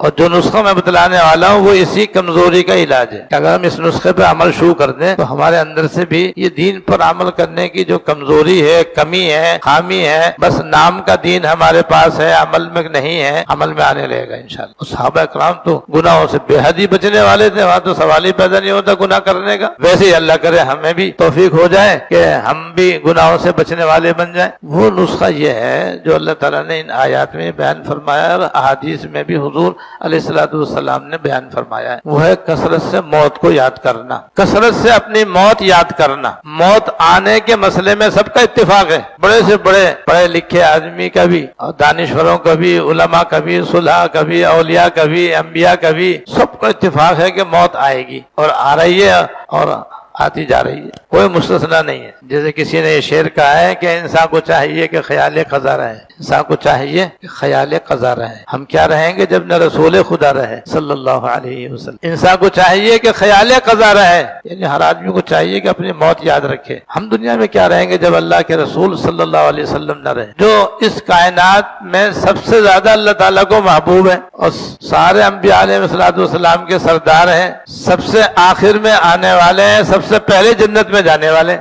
اور جو نسخہ میں بتلانے والا ہوں وہ اسی کمزوری کا علاج ہے کہ اگر ہم اس نسخے پہ عمل شروع کر دیں تو ہمارے اندر سے بھی یہ دین پر عمل کرنے کی جو کمزوری ہے، کمی ہے، خامی ہے، بس نام کا دین ہمارے پاس ہے، عمل میں نہیں ہے، عمل میں آنے لگے گا انشاءاللہ۔ صحابہ کرام تو گناہوں سے بے حد ہی بچنے والے تھے، وہاں تو سوال ہی پیدا نہیں ہوتا گناہ کرنے کا۔ ویسے ہی اللہ کرے ہمیں بھی توفیق ہو جائے کہ ہم بھی گناہوں سے بچنے والے بن جائیں۔ وہ نسخہ یہ ہے جو اللہ تعالیٰ نے ان آیات میں بیان فرمایا اور احادیث میں بھی حضور علیہ الصلوۃ والسلام نے بیان فرمایا ہے، وہ ہے کثرت سے موت کو یاد کرنا، کثرت سے اپنی موت یاد کرنا۔ موت آنے کے مسئلے میں سب کا اتفاق ہے، بڑے سے بڑے پڑھے لکھے آدمی کا بھی، اور دانشوروں کا بھی، علماء کا بھی، صلحاء کا بھی، اولیاء کا بھی، انبیاء کا بھی، سب کا اتفاق ہے کہ موت آئے گی اور آ رہی ہے اور آتی جا رہی ہے، کوئی مستثنا نہیں ہے۔ جیسے کسی نے یہ شعر کہا ہے کہ انسان کو چاہیے کہ خیال قضا رہے، انسان کو چاہیے کہ خیال قضا رہے۔ ہم کیا رہیں گے جب نہ رسول خدا رہے صلی اللہ علیہ وسلم۔ انسان کو چاہیے کہ خیال قضا رہے، یعنی ہر آدمی کو چاہیے کہ اپنی موت یاد رکھے۔ ہم دنیا میں کیا رہیں گے جب اللہ کے رسول صلی اللہ علیہ وسلم نہ رہے، جو اس کائنات میں سب سے زیادہ اللہ تعالیٰ کو محبوب ہے اور سارے انبیاء علیہ السلام کے سردار ہیں، سب سے آخر میں آنے والے ہیں، سب سے پہلے جنت میں جانے والے۔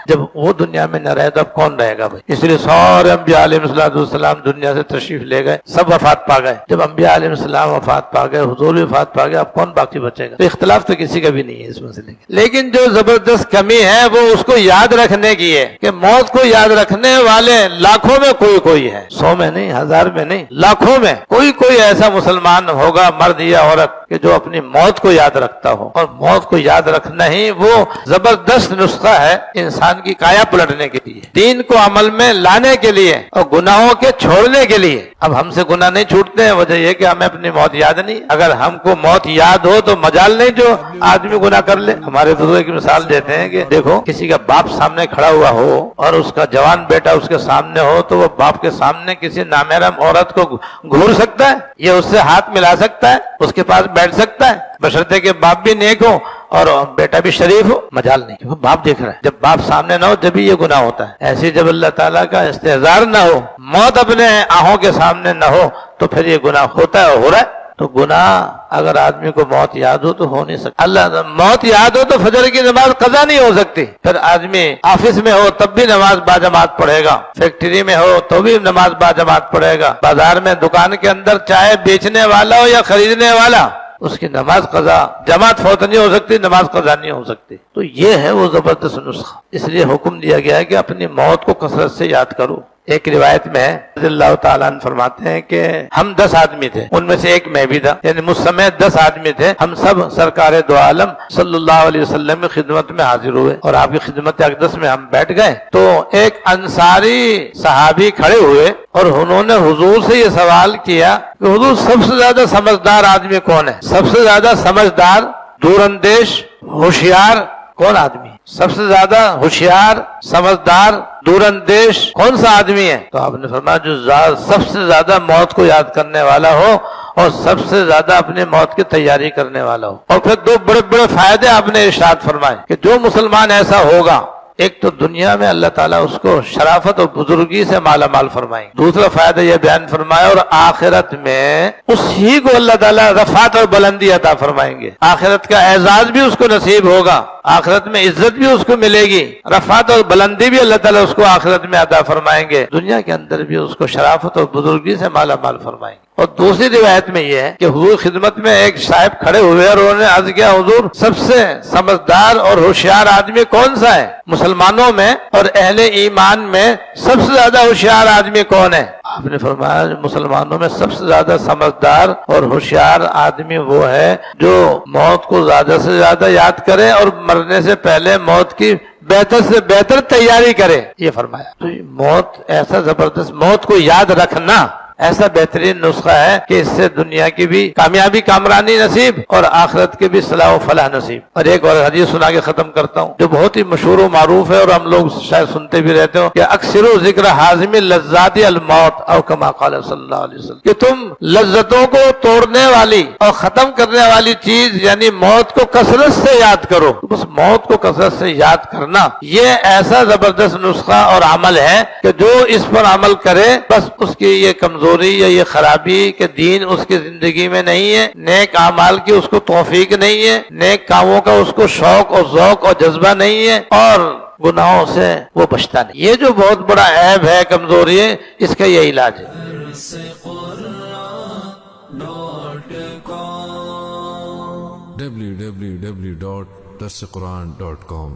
جب وہ دنیا میں نہ رہے تو اب کون رہے گا بھائی؟ اس لیے سارے انبیاء علیہ السلام دنیا سے تشریف لے گئے، سب وفات پا گئے۔ جب انبیاء علیہ السلام وفات پا گئے، حضور بھی وفات پا گئے، اب کون باقی بچے گا؟ تو اختلاف تو کسی کا بھی نہیں ہے اس مسئلے میں، لیکن جو زبردست کمی ہے وہ اس کو یاد رکھنے کی ہے کہ موت کو یاد رکھنے والے لاکھوں میں کوئی ہے، 100 میں نہیں، 1000 میں نہیں، لاکھوں میں کوئی ایسا مسلمان ہوگا، مرد یا عورت، کہ جو اپنی موت کو یاد رکھتا ہو۔ اور موت کو یاد رکھنا ہی وہ زبردست نسخہ ہے انسان کی کایا پلٹنے کے لیے، دین کو عمل میں لانے کے لیے اور گناہوں کے چھوڑنے کے لیے۔ اب ہم سے گناہ نہیں چھوٹتے ہیں، وجہ یہ کہ ہمیں اپنی موت یاد نہیں۔ اگر ہم کو موت یاد ہو تو مجال نہیں جو آدمی گناہ کر لے۔ ہمارے بزرگ کی مثال دیتے ہیں کہ دیکھو کسی کا باپ سامنے کھڑا ہوا ہو اور اس کا جوان بیٹا اس کے سامنے ہو تو وہ باپ کے سامنے کسی نامحرم عورت کو گھور سکتا ہے؟ یہ اس سے ہاتھ ملا سکتا ہے؟ اس کے پاس بیٹھ سکتا ہے؟ بشرطے کہ باپ بھی نیک ہو اور بیٹا بھی شریف ہو؟ مجال نہیں، کیونکہ باپ دیکھ رہا ہے۔ جب باپ سامنے نہ ہو جبھی یہ گناہ ہوتا ہے۔ ایسے جب اللہ تعالیٰ کا استحضار نہ ہو، موت اپنے آنکھوں کے سامنے نہ ہو تو پھر یہ گناہ ہوتا ہے اور ہو رہا ہے۔ تو گناہ اگر آدمی کو موت یاد ہو تو ہو نہیں سکتا۔ اللہ موت یاد ہو تو فجر کی نماز قضا نہیں ہو سکتی۔ پھر آدمی آفس میں ہو تب بھی نماز باجماعت پڑھے گا، فیکٹری میں ہو تو بھی نماز باجماعت پڑھے گا، بازار میں دکان کے اندر چائے بیچنے والا ہو یا خریدنے والا، اس کی نماز قضا جماعت فوت نہیں ہو سکتی، نماز قضا نہیں ہو سکتی۔ تو یہ ہے وہ زبردست نسخہ۔ اس لیے حکم دیا گیا ہے کہ اپنی موت کو کثرت سے یاد کرو۔ ایک روایت میں رضی اللہ تعالیٰ عنہ فرماتے ہیں کہ ہم 10 آدمی تھے، ان میں سے ایک میں بھی تھا، یعنی مجھ سمیت 10 آدمی تھے۔ ہم سب سرکار دو عالم صلی اللہ علیہ وسلم کی خدمت میں حاضر ہوئے اور آپ کی خدمت اقدس میں ہم بیٹھ گئے تو ایک انصاری صحابی کھڑے ہوئے اور انہوں نے حضور سے یہ سوال کیا کہ حضور سب سے زیادہ سمجھدار آدمی کون ہے؟ سب سے زیادہ سمجھدار، دور اندیش، ہوشیار کون آدمی ہے؟ سب سے زیادہ ہوشیار، سمجھدار، دور اندیش کون سا آدمی ہے؟ تو آپ نے فرمایا جو سب سے زیادہ موت کو یاد کرنے والا ہو اور سب سے زیادہ اپنی موت کی تیاری کرنے والا ہو۔ اور پھر 2 بڑے بڑے فائدے آپ نے ارشاد فرمائے کہ جو مسلمان ایسا ہوگا، ایک تو دنیا میں اللہ تعالیٰ اس کو شرافت اور بزرگی سے مالا مال فرمائیں گے، دوسرا فائدہ یہ بیان فرمایا اور آخرت میں اس ہی کو اللہ تعالیٰ رفعت اور بلندی عطا فرمائیں گے، آخرت کا اعزاز بھی اس کو نصیب ہوگا، آخرت میں عزت بھی اس کو ملے گی، رفعت اور بلندی بھی اللہ تعالیٰ اس کو آخرت میں عطا فرمائیں گے، دنیا کے اندر بھی اس کو شرافت اور بزرگی سے مالا مال فرمائیں گے۔ اور دوسری روایت میں یہ ہے کہ حضور خدمت میں ایک صاحب کھڑے ہوئے اور انہوں نے عرض کیا حضور سب سے سمجھدار اور ہوشیار آدمی کون سا ہے؟ مسلمانوں میں اور اہل ایمان میں سب سے زیادہ ہوشیار آدمی کون ہے؟ آپ نے فرمایا مسلمانوں میں سب سے زیادہ سمجھدار اور ہوشیار آدمی وہ ہے جو موت کو زیادہ سے زیادہ یاد کرے اور مرنے سے پہلے موت کی بہتر سے بہتر تیاری کرے، یہ فرمایا۔ تو موت ایسا زبردست، موت کو یاد رکھنا ایسا بہترین نسخہ ہے کہ اس سے دنیا کی بھی کامیابی کامرانی نصیب اور آخرت کے بھی صلاح و فلاح نصیب۔ اور ایک اور حدیث سنا کے ختم کرتا ہوں جو بہت ہی مشہور و معروف ہے اور ہم لوگ شاید سنتے بھی رہتے ہو کہ اکثر ذکر حازم اللذات الموت او کما قال صلی اللہ علیہ وسلم، کہ تم لذتوں کو توڑنے والی اور ختم کرنے والی چیز یعنی موت کو کثرت سے یاد کرو۔ بس موت کو کثرت سے یاد کرنا یہ ایسا زبردست نسخہ اور عمل ہے کہ جو اس پر عمل کرے بس اس کی یہ کمزور کمزوری یا یہ خرابی کہ دین اس کی زندگی میں نہیں ہے، نیک اعمال کی اس کو توفیق نہیں ہے، نیک کاموں کا اس کو شوق اور ذوق اور جذبہ نہیں ہے، اور گناہوں سے وہ بچتا نہیں. یہ جو بہت بڑا عیب ہے، کمزوری ہے، اس کا یہ علاج ہے. www.darsequran.com